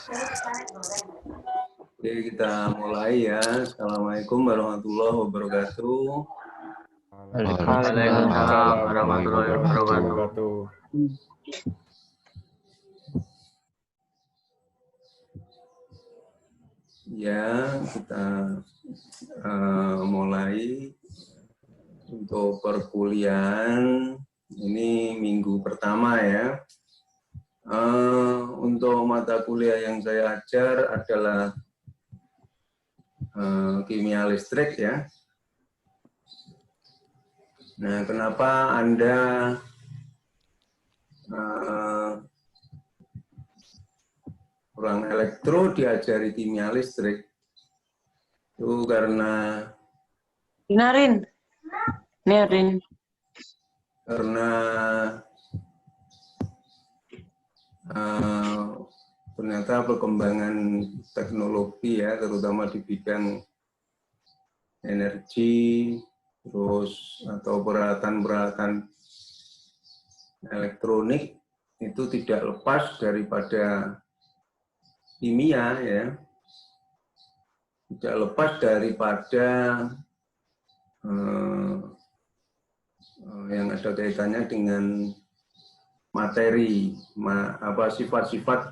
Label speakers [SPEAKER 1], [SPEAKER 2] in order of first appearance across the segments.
[SPEAKER 1] Oke, kita mulai ya. Assalamualaikum warahmatullahi wabarakatuh.
[SPEAKER 2] Waalaikumsalam warahmatullahi wabarakatuh.
[SPEAKER 1] Ya, kita mulai untuk perkuliahan. Ini minggu pertama ya. Untuk mata kuliah yang saya ajar adalah kimia listrik ya. Nah, kenapa Anda orang elektro diajari kimia listrik? Itu karena ternyata perkembangan teknologi ya, terutama di bidang energi, terus atau peralatan-peralatan elektronik itu tidak lepas daripada kimia ya, tidak lepas daripada yang ada kaitannya dengan materi, sifat-sifat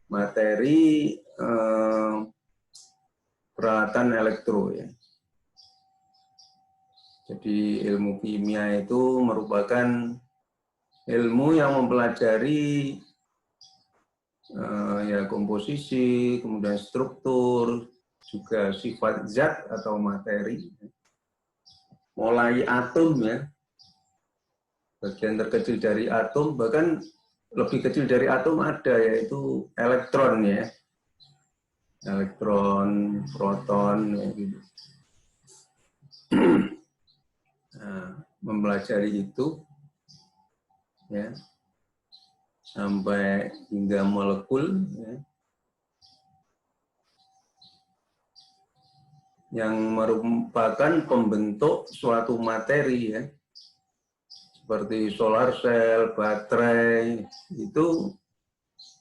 [SPEAKER 1] materi peralatan elektro ya. Jadi ilmu kimia itu merupakan ilmu yang mempelajari ya komposisi, kemudian struktur, juga sifat zat atau materi, mulai atom ya, bagian terkecil dari atom, bahkan lebih kecil dari atom ada, yaitu elektron ya, elektron, proton ya, gitu. Nah, mempelajari itu ya sampai hingga molekul ya, yang merupakan pembentuk suatu materi ya, seperti solar cell, baterai. Itu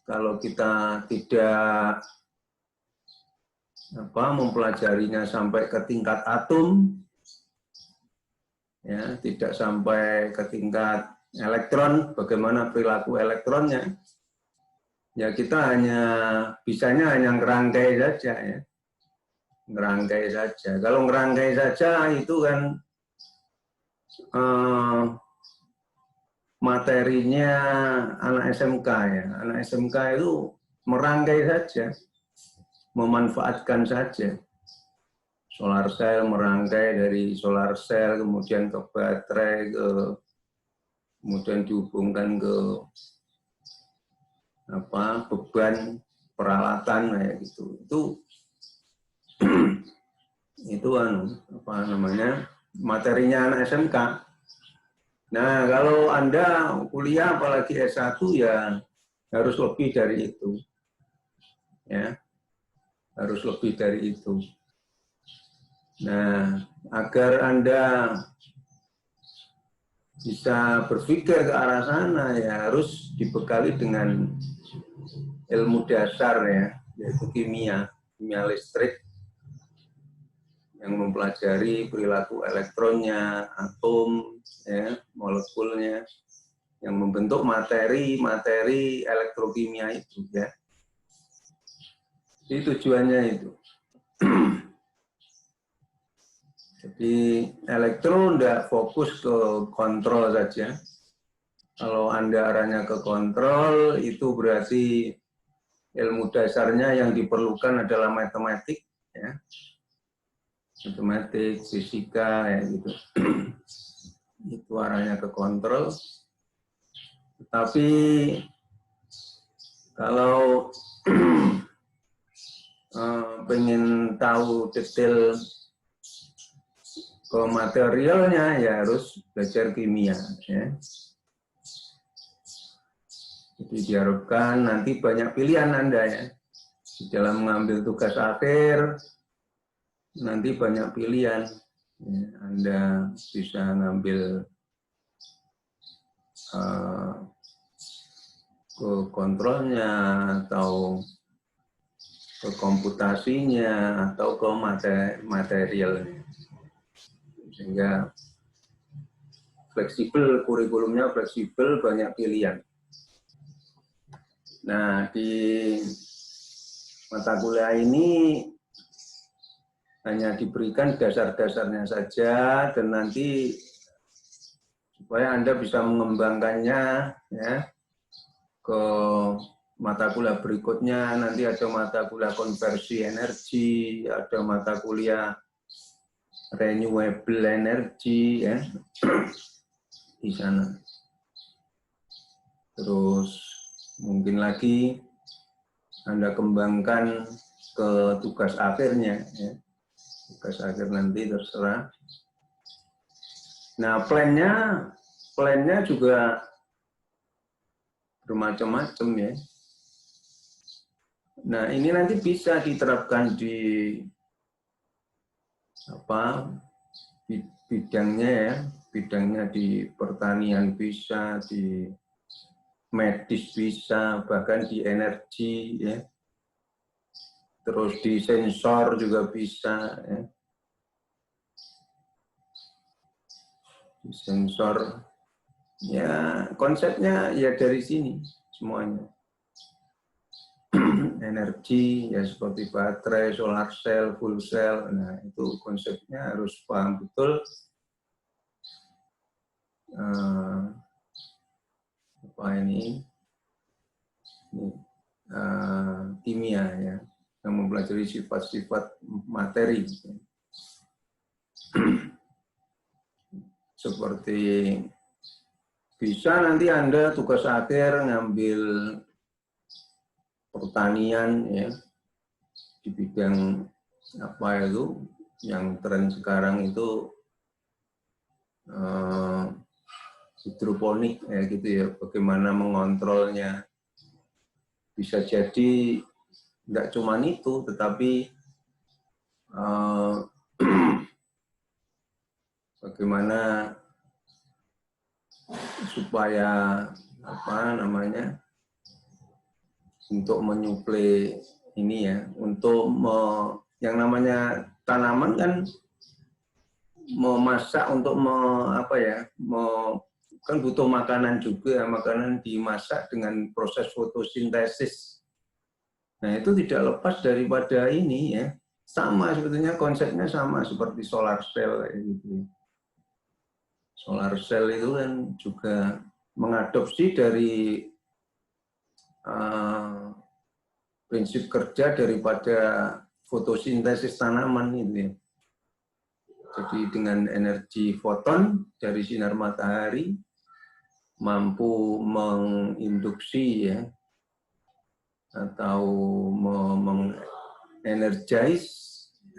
[SPEAKER 1] kalau kita tidak mempelajarinya sampai ke tingkat atom ya, tidak sampai ke tingkat elektron, bagaimana perilaku elektronnya, ya kita bisanya hanya ngerangkai saja ya, ngerangkai saja. Kalau ngerangkai saja itu kan materinya anak SMK ya, anak SMK itu merangkai saja, memanfaatkan saja. Solar cell merangkai dari solar cell, kemudian ke baterai, kemudian dihubungkan ke beban peralatan kayak gitu. Itu materinya anak SMK. Nah, kalau Anda kuliah apalagi S1 ya harus lebih dari itu. Ya. Harus lebih dari itu. Nah, agar Anda bisa berpikir ke arah sana ya harus dibekali dengan ilmu dasar ya, yaitu kimia listrik yang mempelajari perilaku elektronnya, atom, ya, molekulnya, yang membentuk materi elektrokimia itu ya. Jadi tujuannya itu. Jadi elektro tidak fokus ke kontrol saja. Kalau Anda arahnya ke kontrol, itu berarti ilmu dasarnya yang diperlukan adalah matematik, ya. Matematik, fisika, ya gitu. Itu arahnya ke kontrol. Tetapi kalau pengen tahu detail ke materialnya, ya harus belajar kimia. Ya. Jadi diharapkan nanti banyak pilihan Anda ya. Di dalam mengambil tugas akhir, nanti banyak pilihan. Ya, Anda bisa ngambil ke kontrolnya, atau ke komputasinya atau ke materialnya. Sehingga fleksibel, kurikulumnya fleksibel, banyak pilihan. Nah, di mata kuliah ini hanya diberikan dasar-dasarnya saja, dan nanti supaya Anda bisa mengembangkannya ya ke mata kuliah berikutnya. Nanti ada mata kuliah konversi energi, ada mata kuliah renewable energy ya di sana. Terus mungkin lagi Anda kembangkan ke tugas akhirnya ya. Tugas akhir nanti terserah. Nah, plannya juga bermacam-macam ya. Nah, ini nanti bisa diterapkan di bidangnya ya, bidangnya di pertanian bisa, di medis bisa, bahkan di energi ya. Terus di sensor juga bisa ya. Di sensor ya, konsepnya ya dari sini semuanya. Energi ya seperti baterai, solar cell, full cell. Nah, itu konsepnya harus paham betul apa ini kimia ya, yang mempelajari sifat-sifat materi. Seperti bisa nanti Anda tugas akhir ngambil pertanian ya, di bidang apa itu yang tren sekarang itu hidroponik ya gitu ya, bagaimana mengontrolnya. Bisa jadi tidak cuma itu, tetapi bagaimana supaya apa namanya untuk menyuplai ini ya, untuk yang namanya tanaman kan memasak untuk kan butuh makanan juga, makanan dimasak dengan proses fotosintesis. Nah, itu tidak lepas daripada ini ya, sama sebetulnya konsepnya sama seperti solar cell gitu. Solar cell itu kan juga mengadopsi dari prinsip kerja daripada fotosintesis tanaman itu ya. Jadi dengan energi foton dari sinar matahari mampu menginduksi ya, atau mengenergize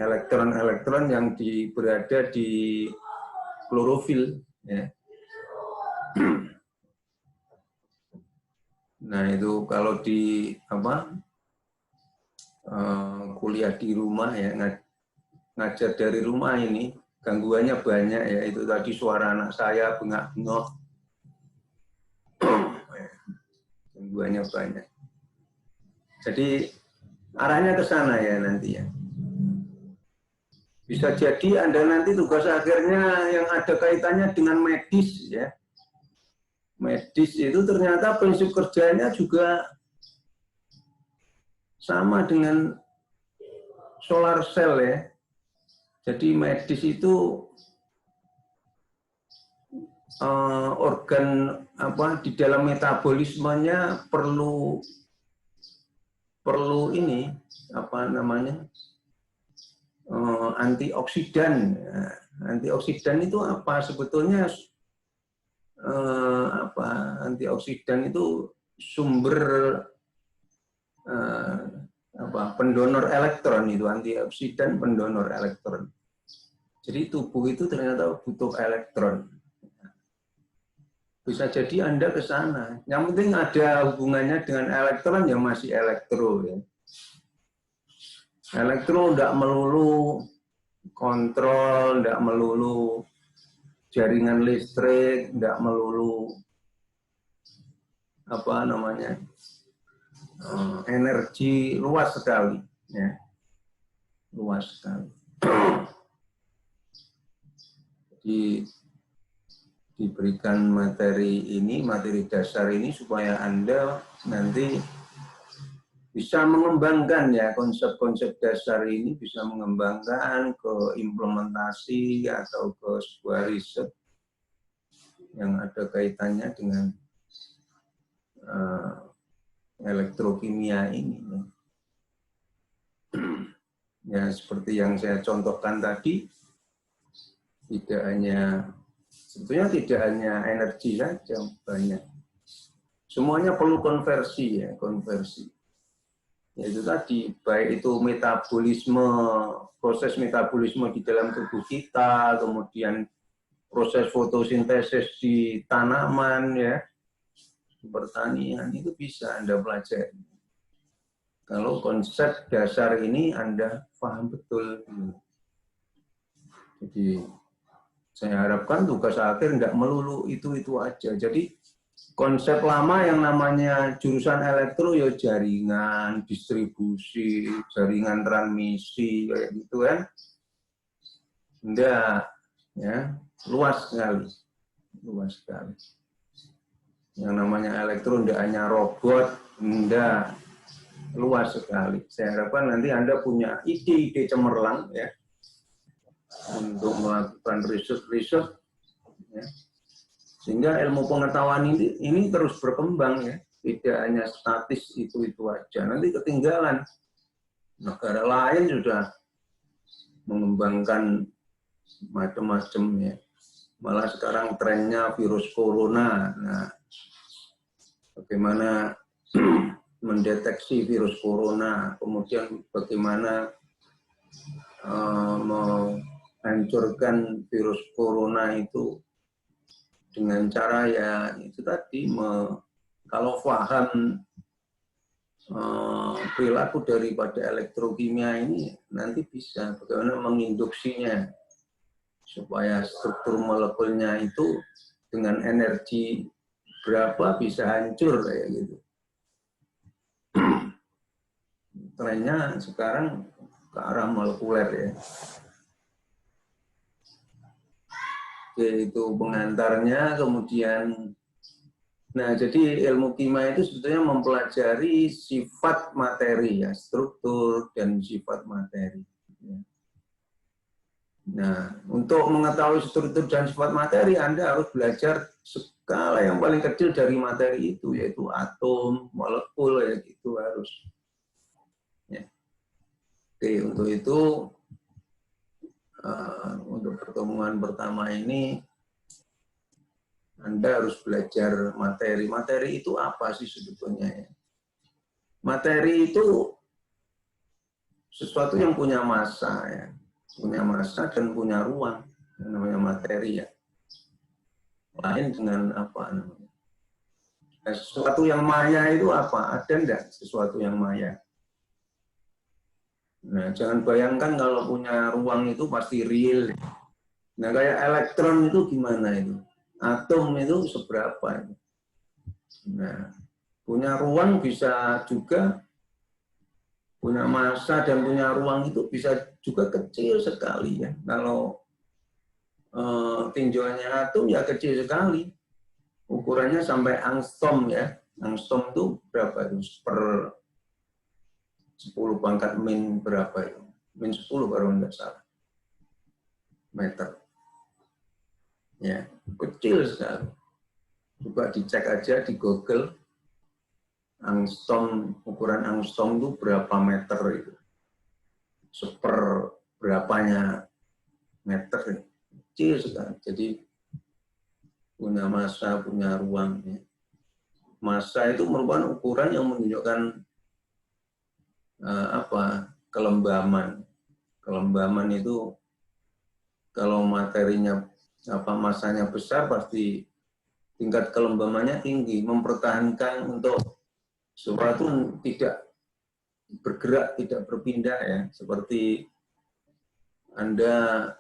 [SPEAKER 1] elektron-elektron yang berada di klorofil ya. Nah, itu kalau di kuliah di rumah ya, ngajar dari rumah ini gangguannya banyak ya, itu tadi suara anak saya bengak-bengok. Gangguannya banyak. Jadi arahnya ke sana ya nanti ya. Bisa jadi Anda nanti tugas akhirnya yang ada kaitannya dengan medis ya. Medis itu ternyata prinsip kerjanya juga sama dengan solar cell ya. Jadi medis itu organ di dalam metabolismenya perlu ini antioksidan. Antioksidan itu apa sebetulnya? Antioksidan itu sumber pendonor elektron, itu antioksidan pendonor elektron. Jadi tubuh itu ternyata butuh elektron. Bisa jadi Anda ke sana. Yang penting ada hubungannya dengan elektron ya masih elektro ya. Elektro tidak melulu kontrol, tidak melulu jaringan listrik, tidak melulu energi, luas sekali. ya, luas sekali. Jadi diberikan materi ini, materi dasar ini supaya Anda nanti bisa mengembangkan ya konsep-konsep dasar ini, bisa mengembangkan ke implementasi atau ke sebuah riset yang ada kaitannya dengan elektrokimia ini. Ya, seperti yang saya contohkan tadi, sebetulnya tidak hanya energi saja, banyak. Semuanya perlu konversi ya, konversi. Yaitu tadi, baik itu metabolisme, proses metabolisme di dalam tubuh kita, kemudian proses fotosintesis di tanaman ya, pertanian, itu bisa Anda pelajari. Kalau konsep dasar ini Anda paham betul. Jadi saya harapkan tugas akhir nggak melulu itu aja. Jadi konsep lama yang namanya jurusan elektro ya jaringan, distribusi, jaringan transmisi kayak gitu kan. Enggak, ya, luas sekali. Luas sekali. Yang namanya elektro enggak hanya robot, enggak, luas sekali. Saya harapkan nanti Anda punya ide-ide cemerlang ya untuk melakukan riset-riset ya. Sehingga ilmu pengetahuan ini terus berkembang ya, tidak hanya statis itu aja. Nanti ketinggalan. Negara lain sudah mengembangkan macam-macam ya. Malah sekarang trennya virus corona. Nah, bagaimana mendeteksi virus corona, kemudian bagaimana menghancurkan virus corona itu dengan cara ya itu tadi, kalau paham perilaku daripada elektrokimia ini nanti bisa bagaimana menginduksinya supaya struktur molekulnya itu dengan energi berapa bisa hancur kayak gitu. Trennya sekarang ke arah molekuler ya. Yaitu pengantarnya, kemudian nah jadi ilmu kimia itu sebetulnya mempelajari sifat materi ya, struktur dan sifat materi. Nah, untuk mengetahui struktur dan sifat materi Anda harus belajar skala yang paling kecil dari materi itu, yaitu atom, molekul ya gitu harus. Ya. Oke, untuk itu untuk pertemuan pertama ini Anda harus belajar materi. Materi itu apa sih sebetulnya ya? Materi itu sesuatu yang punya massa ya, punya massa dan punya ruang, yang namanya materi ya. Lain dengan apa namanya? Nah, sesuatu yang maya itu apa? Ada enggak sesuatu yang maya? Nah, jangan bayangkan kalau punya ruang itu pasti real. Nah, kayak elektron itu gimana itu? Atom itu seberapa? Nah, punya ruang bisa juga, punya massa dan punya ruang itu bisa juga kecil sekali ya. Kalau tinjauannya atom ya kecil sekali. Ukurannya sampai angstrom ya. Angstrom itu berapa itu? Per 10 pangkat min berapa itu? Min 10 kalau tidak salah. Meter. Ya, kecil sekali. Coba dicek aja di Google. Angstrom, ukuran angstrom itu berapa meter itu? Seper berapanya meter. Kecil sekali. Jadi punya massa, punya ruang. Ya. Massa itu merupakan ukuran yang menunjukkan kelembaman. Kelembaman itu kalau materinya massanya besar pasti tingkat kelembamannya tinggi, mempertahankan untuk sesuatu tidak bergerak, tidak berpindah ya. Seperti Anda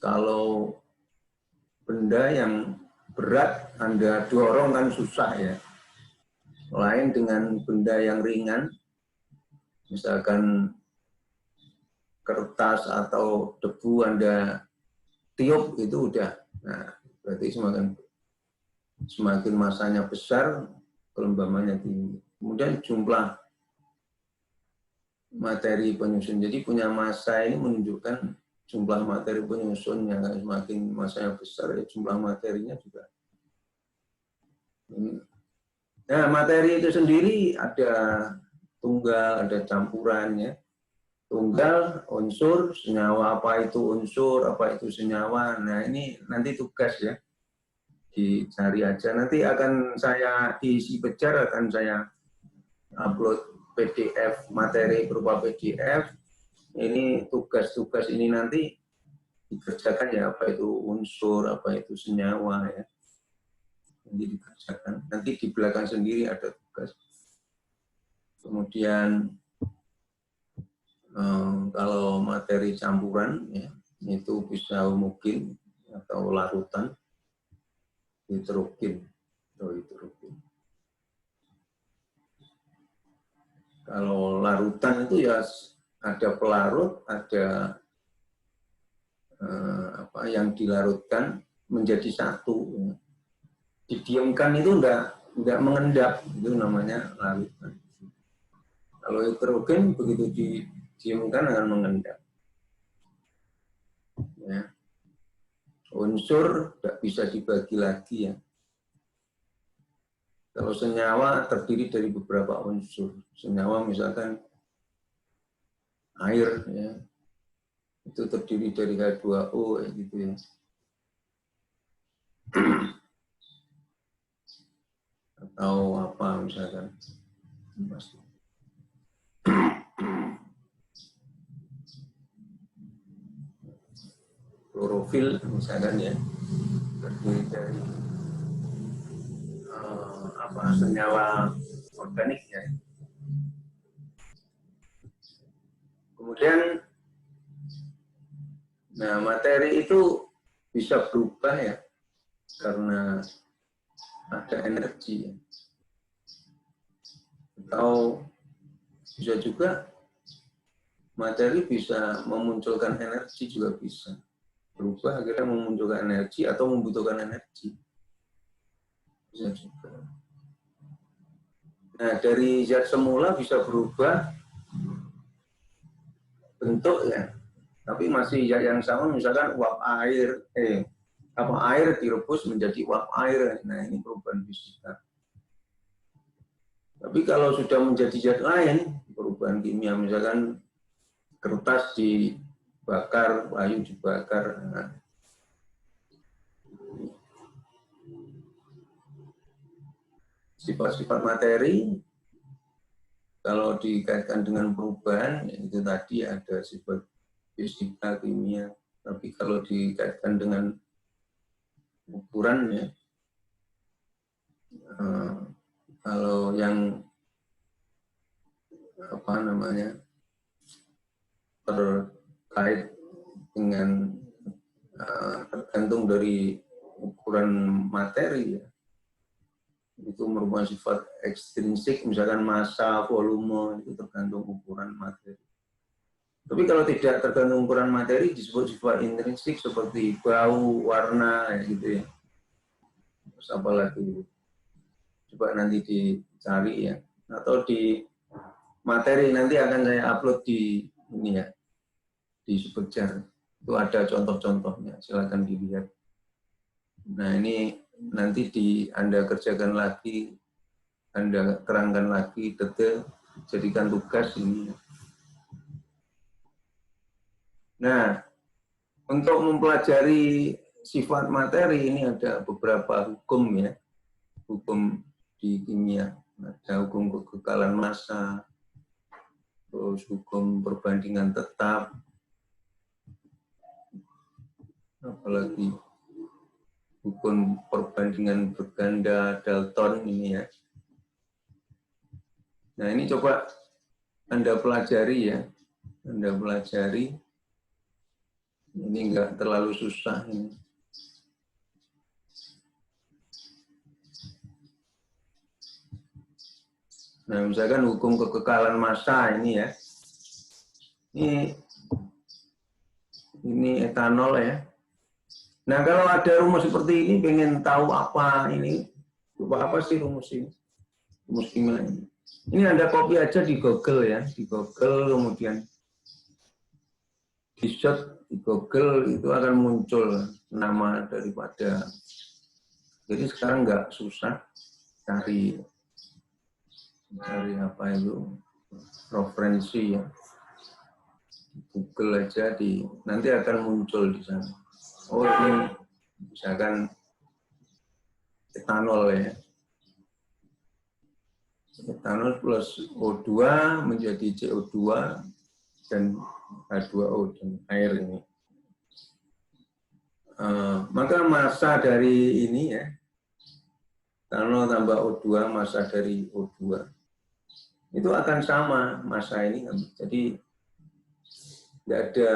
[SPEAKER 1] kalau benda yang berat Anda dorong kan susah ya. Lain dengan benda yang ringan, misalkan kertas atau debu Anda tiup itu udah, nah berarti semakin masanya besar, kelembabannya tinggi. Kemudian jumlah materi penyusun. Jadi punya massa ini menunjukkan jumlah materi penyusunnya. Semakin masanya besar, ya jumlah materinya juga. Nah, materi itu sendiri ada tunggal, ada campurannya. Tunggal, unsur, senyawa, apa itu unsur, apa itu senyawa. Nah, ini nanti tugas ya. Dicari aja. Nanti akan saya isi Pejar, akan saya upload PDF, materi berupa PDF. Ini tugas-tugas ini nanti dikerjakan ya, apa itu unsur, apa itu senyawa ya. Nanti dikerjakan. Nanti di belakang sendiri ada tugas. Kemudian kalau materi campuran ya, itu bisa mungkin atau larutan, hidrogen atau hidrogen. Kalau larutan itu ya ada pelarut, ada apa yang dilarutkan menjadi satu. Didiamkan itu enggak mengendap, itu namanya larutan. Kalau hidrogen begitu didiamkan akan mengendap. Ya. Unsur tidak bisa dibagi lagi ya. Kalau senyawa terdiri dari beberapa unsur. Senyawa misalkan air ya. Itu terdiri dari H2O ya, gitu ya. Atau apa misalkan. Klorofil misalkan ya, terdiri dari senyawa organik ya. Kemudian, nah materi itu bisa berubah ya, karena ada energi ya. Atau bisa juga materi bisa memunculkan energi, juga bisa berubah akhirnya memunculkan energi atau membutuhkan energi, bisa juga. Nah, dari zat semula bisa berubah bentuk ya, tapi masih zat yang sama, misalkan uap air, air direbus menjadi uap air. Nah, ini perubahan fisika. Tapi kalau sudah menjadi zat lain, perubahan kimia, misalkan kertas dibakar, kayu dibakar. Nah, sifat-sifat materi, kalau dikaitkan dengan perubahan, itu tadi ada sifat fisika, kimia. Tapi kalau dikaitkan dengan ukuran, ya, kalau yang apa namanya terkait dengan tergantung dari ukuran materi, ya, itu merupakan sifat ekstrinsik, misalkan massa, volume, itu tergantung ukuran materi. Tapi kalau tidak tergantung ukuran materi, disebut sifat intrinsik seperti bau, warna, gitu ya. Terus apa lagi? Coba nanti dicari ya. Atau di materi nanti akan saya upload di ini ya, di Superjar. Itu ada contoh-contohnya, silakan dilihat. Nah ini nanti Anda kerjakan lagi, Anda terangkan lagi detail, jadikan tugas ini. Nah, untuk mempelajari sifat materi ini ada beberapa hukum ya, hukum di kimia. Ada hukum kekekalan massa, terus hukum perbandingan tetap, apalagi hukum perbandingan berganda, Dalton ini ya. Nah ini coba Anda pelajari ya, Anda pelajari. Ini enggak terlalu susah ini. Nah misalkan hukum kekekalan massa ini ya. Ini etanol ya. Nah, kalau ada rumus seperti ini, pengen tahu apa ini, apa sih rumus ini? Rumus kimia ini. Ini Anda copy aja di Google ya, di Google, kemudian di search di Google itu akan muncul nama daripada. Jadi sekarang nggak susah cari apa itu referensi ya. Google aja nanti akan muncul di sana. Oh ini misalkan etanol ya. Etanol plus O2 menjadi CO2 dan H2O dan air ini. Maka massa dari ini ya, etanol tambah O2, massa dari O2 itu akan sama massa ini. Jadi tidak ada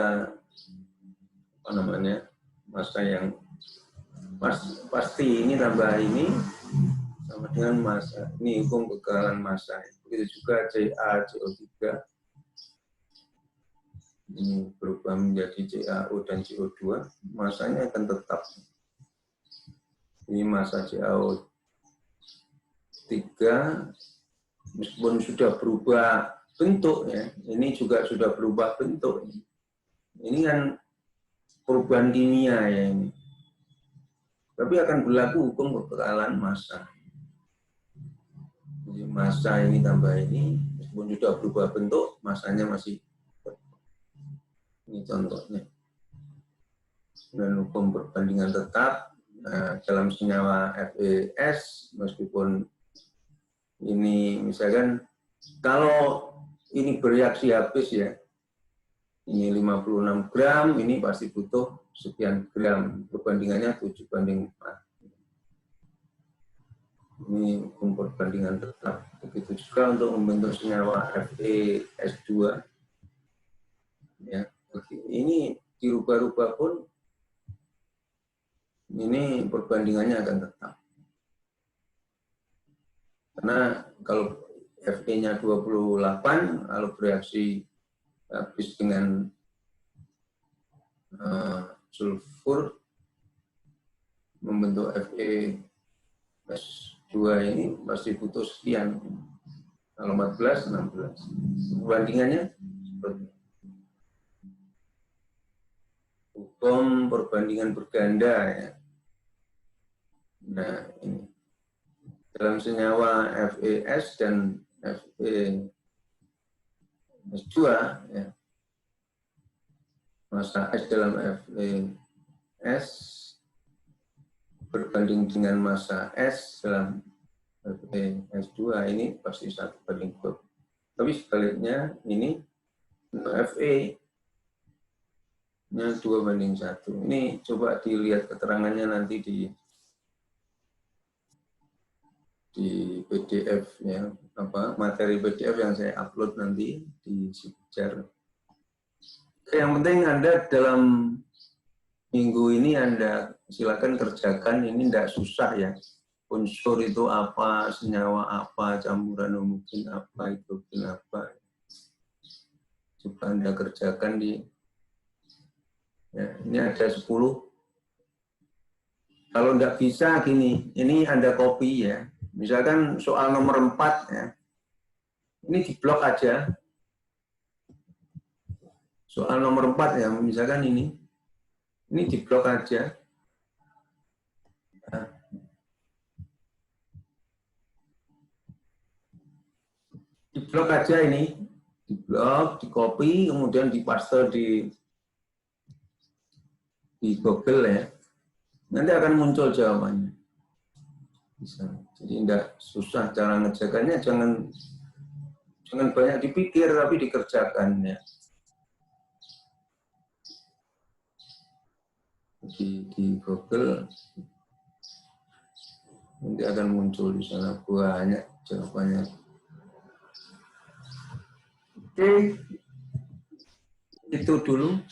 [SPEAKER 1] apa namanya massa yang pasti ini tambah ini sama dengan massa. Ini hukum kekalahan massa. Begitu juga CaCO3 ini berubah menjadi CaO dan CO2, massanya akan tetap. Ini massa CaO3 meskipun sudah berubah bentuk ya, ini juga sudah berubah bentuk. Ini kan perubahan kimia ya ini. Tapi akan berlaku hukum kekalahan massa. Jadi massa ini tambah ini, meskipun sudah berubah bentuk, massanya masih. Ini contohnya. Dan hukum perbandingan tetap dalam senyawa FeS, meskipun ini misalkan kalau ini bereaksi habis ya, ini 56 gram, ini pasti butuh sekian gram, perbandingannya 7:4. Ini hukum perbandingan tetap. Begitu juga untuk membentuk senyawa FeS2. Ya, ini dirubah-rubah pun ini perbandingannya akan tetap. Karena kalau Fe-nya 28, kalau bereaksi habis dengan sulfur membentuk Fe+2 ini pasti butuh sekian. Kalau 14, 16. Perbandingannya seperti ini. Hukum perbandingan berganda ya. Nah, ini dalam senyawa FeS dan Fe+2 ya. Massa S dalam FeS berbanding dengan massa S dalam FeS2 ini pasti 1:2. Tapi sebaliknya ini untuk Fe-nya 2:1. Ini coba dilihat keterangannya nanti di PDF ya, materi PDF yang saya upload nanti di Sijar. Yang penting Anda dalam minggu ini Anda silakan kerjakan, ini tidak susah ya. Unsur itu apa, senyawa apa, campuran homogen apa, hidrogen apa. Coba Anda kerjakan ya, ini ada 10. Kalau nggak bisa gini, ini Anda copy ya. Misalkan soal nomor 4 ya. Ini di blok aja. Soal nomor 4 ya, misalkan ini di blok aja. Nah. Di blok aja ini, di blok, di copy, kemudian dipaste di Google ya. Nanti akan muncul jawabannya. Bisa. Jadi tidak susah cara ngerjakannya, jangan banyak dipikir tapi dikerjakan ya. Di Google nanti akan muncul di sana banyak jawabannya. Oke, itu dulu.